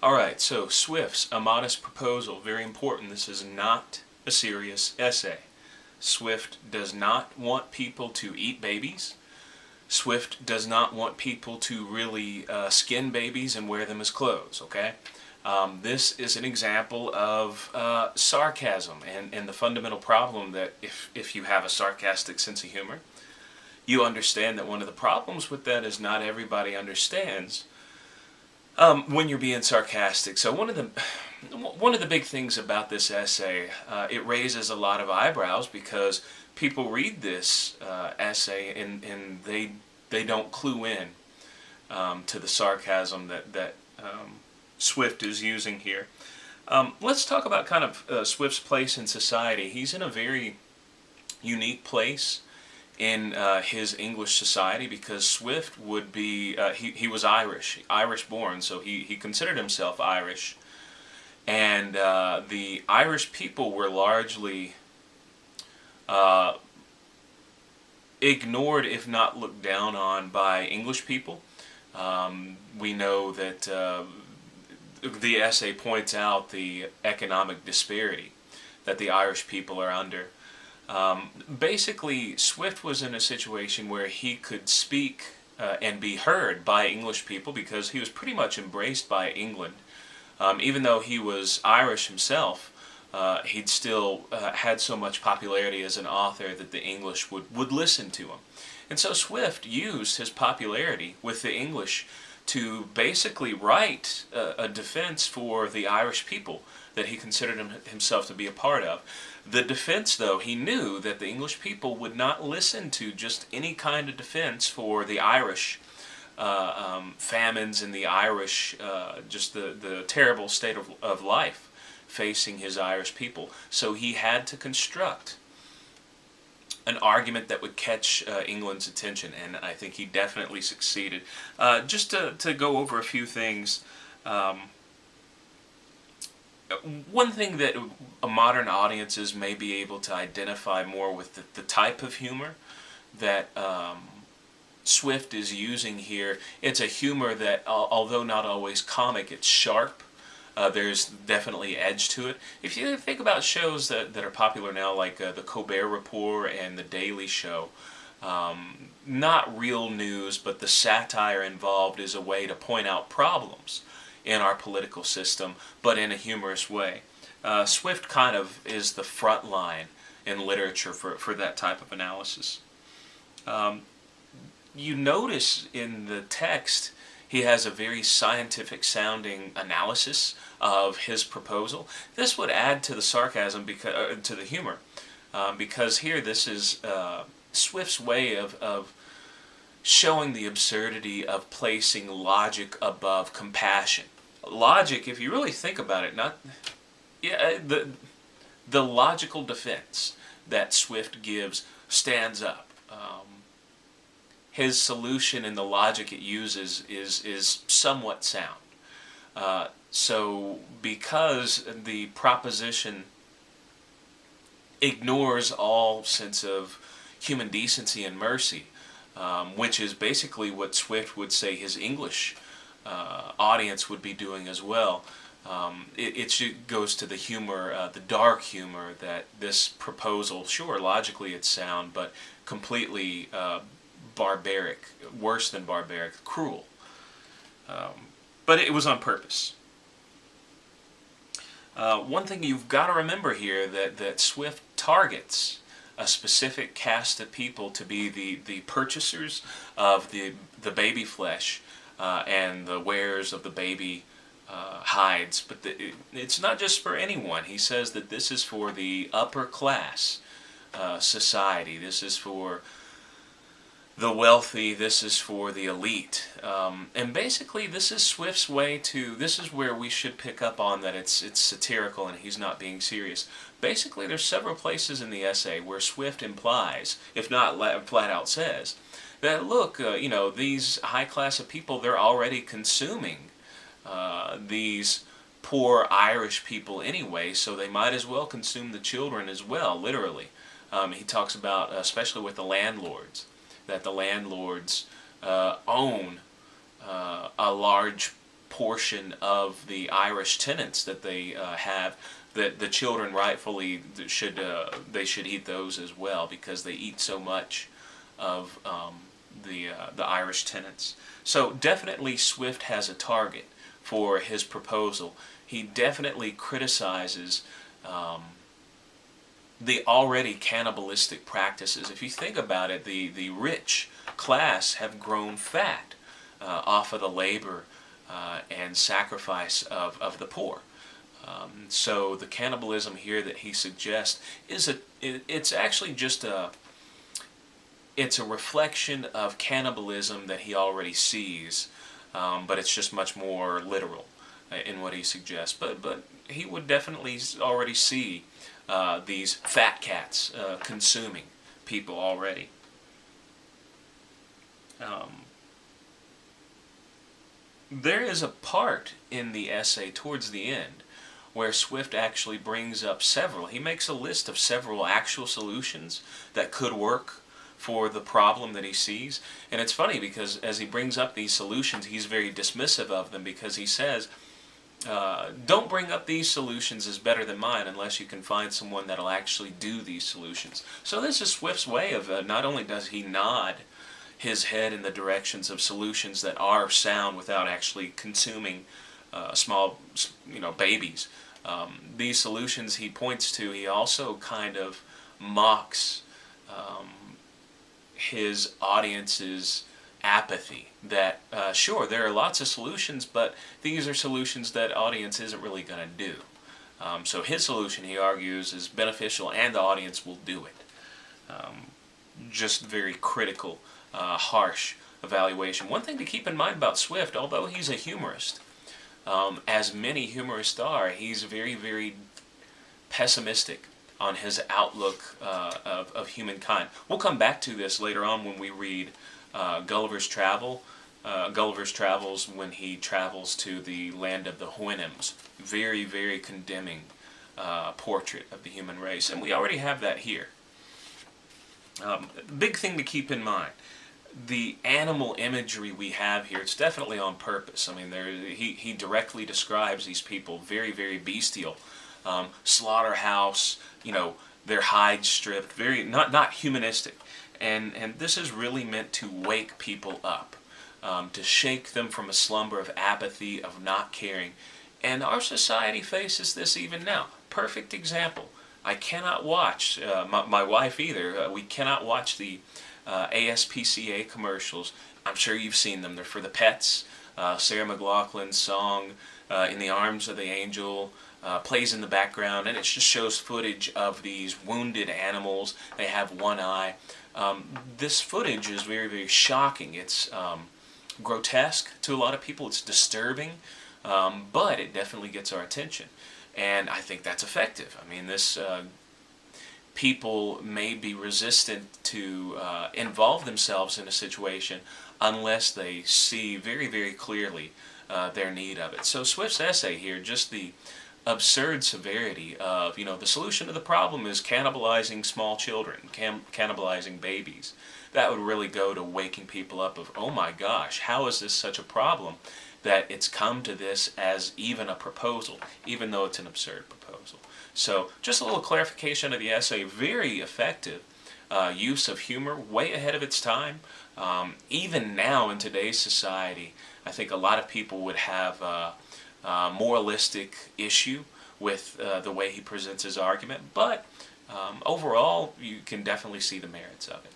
Alright, so Swift's A Modest Proposal, very important. This is not a serious essay. Swift does not want people to eat babies. Swift does not want people to really skin babies and wear them as clothes, okay? This is an example of sarcasm and the fundamental problem that if you have a sarcastic sense of humor, you understand that one of the problems with that is not everybody understands when you're being sarcastic. So one of the big things about this essay, it raises a lot of eyebrows because people read this essay and they don't clue in to the sarcasm that Swift is using here. Let's talk about kind of Swift's place in society. He's in a very unique place in his English society because Swift would be, he was Irish born, so he considered himself Irish. And the Irish people were largely ignored, if not looked down on, by English people. We know that the essay points out the economic disparity that the Irish people are under. Basically, Swift was in a situation where he could speak and be heard by English people because he was pretty much embraced by England. Even though he was Irish himself, he'd still had so much popularity as an author that the English would listen to him. And so Swift used his popularity with the English to basically write a defense for the Irish people that he considered himself to be a part of. The defense, though, he knew that the English people would not listen to just any kind of defense for the Irish famines and the Irish, just the terrible state of life facing his Irish people. So he had to construct an argument that would catch England's attention, and I think he definitely succeeded. Just to go over a few things, one thing that modern audiences may be able to identify more with the type of humor that Swift is using here. It's a humor that, although not always comic, it's sharp. There's definitely edge to it. If you think about shows that are popular now, like the Colbert Report and the Daily Show, not real news, but the satire involved is a way to point out problems in our political system, but in a humorous way. Swift kind of is the front line in literature for that type of analysis. You notice in the text he has a very scientific sounding analysis of his proposal. This would add to the sarcasm, to the humor, because here this is Swift's way of showing the absurdity of placing logic above compassion. Logic, if you really think about it, the logical defense that Swift gives stands up. His solution and the logic it uses is somewhat sound. So because the proposition ignores all sense of human decency and mercy, which is basically what Swift would say his English audience would be doing as well. It goes to the humor, the dark humor that this proposal, sure, logically it's sound, but completely barbaric, worse than barbaric, cruel. But it was on purpose. One thing you've got to remember here that Swift targets a specific caste of people to be the purchasers of the baby flesh and the wearers of the baby hides. But it's not just for anyone. He says that this is for the upper class society. This is for the wealthy. This is for the elite. And basically this is Swift's way to, this is where we should pick up on that it's satirical and he's not being serious. Basically there's several places in the essay where Swift implies, if not flat out says, that look, you know, these high class of people, they're already consuming these poor Irish people anyway, so they might as well consume the children as well, literally. He talks about, especially with the landlords, that the landlords own a large portion of the Irish tenants that they have, that the children rightfully should they should eat those as well, because they eat so much of the Irish tenants. So definitely Swift has a target for his proposal. He definitely criticizes the already cannibalistic practices. If you think about it, the rich class have grown fat off of the labor and sacrifice of the poor. So the cannibalism here that he suggests it's actually just it's a reflection of cannibalism that he already sees, but it's just much more literal in what he suggests. But he would definitely already see these fat cats consuming people already. There is a part in the essay towards the end where Swift actually brings up several. He makes a list of several actual solutions that could work for the problem that he sees. And it's funny because as he brings up these solutions, he's very dismissive of them, because he says, don't bring up these solutions as better than mine unless you can find someone that'll actually do these solutions. So this is Swift's way of, not only does he nod his head in the directions of solutions that are sound without actually consuming small, babies. These solutions he points to, he also kind of mocks his audience's apathy. That, sure, there are lots of solutions, but these are solutions that audience isn't really going to do. So his solution, he argues, is beneficial and the audience will do it. Just very critical, harsh evaluation. One thing to keep in mind about Swift, although he's a humorist, as many humorists are, he's very, very pessimistic on his outlook of humankind. We'll come back to this later on when we read Gulliver's Travels, when he travels to the land of the Houyhnhnms. Very, very condemning portrait of the human race, and we already have that here. Big thing to keep in mind, the animal imagery we have here, it's definitely on purpose. I mean, he directly describes these people, very, very bestial. Slaughterhouse, their hides stripped, very not humanistic. And this is really meant to wake people up, to shake them from a slumber of apathy, of not caring. And our society faces this even now. Perfect example. I cannot watch, my wife either, we cannot watch the ASPCA commercials. I'm sure you've seen them. They're for the pets. Sarah McLachlan's song, In the Arms of the Angel, plays in the background, and it just shows footage of these wounded animals. They have one eye. This footage is very, very shocking. It's grotesque to a lot of people. It's disturbing, but it definitely gets our attention. And I think that's effective. I mean, people may be resistant to involve themselves in a situation unless they see very, very clearly their need of it. So Swift's essay here, just the absurd severity of, the solution to the problem is cannibalizing small children, cannibalizing babies. That would really go to waking people up of, oh my gosh, how is this such a problem that it's come to this as even a proposal, even though it's an absurd proposal. So just a little clarification of the essay, very effective use of humor, way ahead of its time. Even now in today's society, I think a lot of people would have moralistic issue with the way he presents his argument, but overall you can definitely see the merits of it.